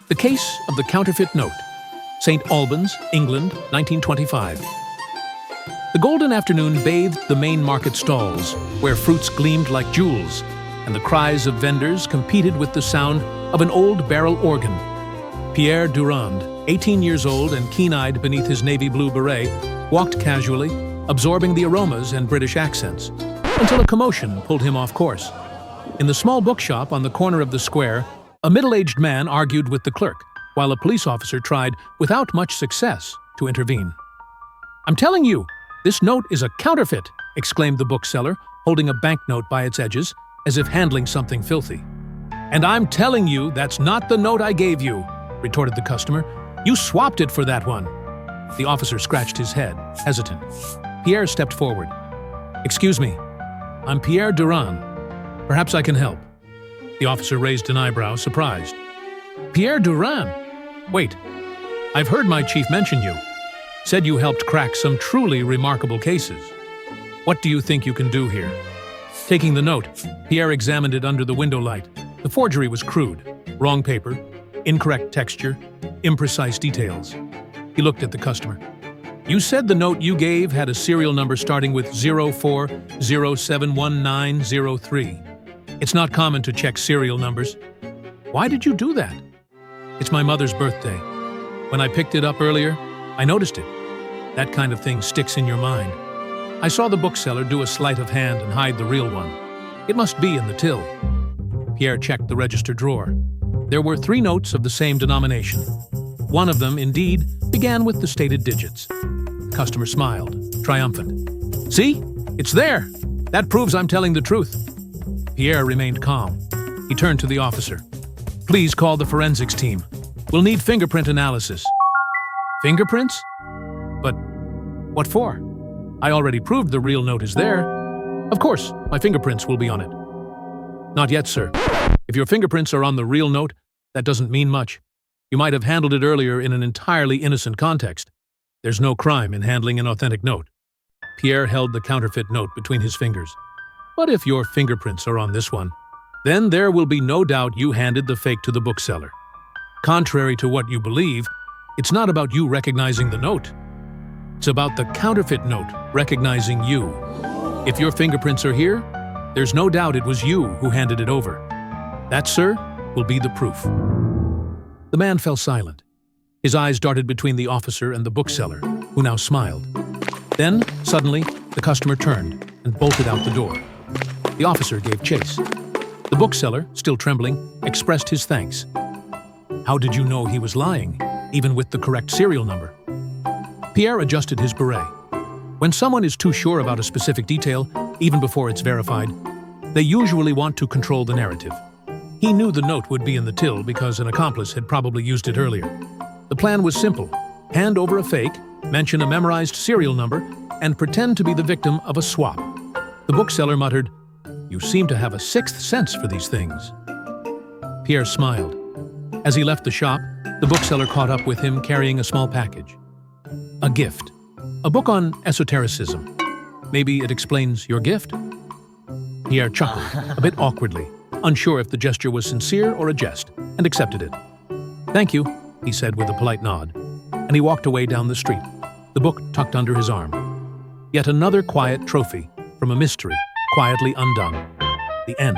The Case of the Counterfeit Note, St. Albans, England, 1925. The golden afternoon bathed the main market stalls, where fruits gleamed like jewels, and the cries of vendors competed with the sound of an old barrel organ. Pierre Durand, 18 years old and keen-eyed beneath his navy blue beret, walked casually, absorbing the aromas and British accents, until a commotion pulled him off course. In the small bookshop on the corner of the square, a middle-aged man argued with the clerk, while a police officer tried, without much success, to intervene. "I'm telling you, this note is a counterfeit!" exclaimed the bookseller, holding a banknote by its edges, as if handling something filthy. "And I'm telling you that's not the note I gave you," retorted the customer. "You swapped it for that one." The officer scratched his head, hesitant. Pierre stepped forward. "Excuse me, I'm Pierre Durand. Perhaps I can help." The officer raised an eyebrow, surprised. "Pierre Durand? Wait, I've heard my chief mention you. Said you helped crack some truly remarkable cases. What do you think you can do here?" Taking the note, Pierre examined it under the window light. The forgery was crude. Wrong paper, incorrect texture, imprecise details. He looked at the customer. "You said the note you gave had a serial number starting with 04071903. It's not common to check serial numbers. Why did you do that?" "It's my mother's birthday. When I picked it up earlier, I noticed it. That kind of thing sticks in your mind. I saw the bookseller do a sleight of hand and hide the real one. It must be in the till." Pierre checked the register drawer. There were 3 notes of the same denomination. One of them, indeed, began with the stated digits. The customer smiled, triumphant. "See? It's there! That proves I'm telling the truth." Pierre remained calm. He turned to the officer. "Please call the forensics team. We'll need fingerprint analysis." "Fingerprints? But what for? I already proved the real note is there." "Of course, my fingerprints will be on it." "Not yet, sir. If your fingerprints are on the real note, that doesn't mean much. You might have handled it earlier in an entirely innocent context. There's no crime in handling an authentic note." Pierre held the counterfeit note between his fingers. "But if your fingerprints are on this one, then there will be no doubt you handed the fake to the bookseller. Contrary to what you believe, it's not about you recognizing the note. It's about the counterfeit note recognizing you. If your fingerprints are here, there's no doubt it was you who handed it over. That, sir, will be the proof." The man fell silent. His eyes darted between the officer and the bookseller, who now smiled. Then, suddenly, the customer turned and bolted out the door. The officer gave chase. The bookseller, still trembling, expressed his thanks. "How did you know he was lying, even with the correct serial number?" Pierre adjusted his beret. When someone is too sure about a specific detail, even before it's verified, they usually want to control the narrative. He knew the note would be in the till because an accomplice had probably used it earlier. The plan was simple: hand over a fake, mention a memorized serial number, and pretend to be the victim of a swap. The bookseller muttered, "You seem to have a sixth sense for these things." Pierre smiled. As he left the shop, the bookseller caught up with him carrying a small package. A gift. A book on esotericism. "Maybe it explains your gift?" Pierre chuckled, a bit awkwardly, unsure if the gesture was sincere or a jest, and accepted it. "Thank you," he said with a polite nod, and he walked away down the street, the book tucked under his arm. Yet another quiet trophy from a mystery quietly undone. The end.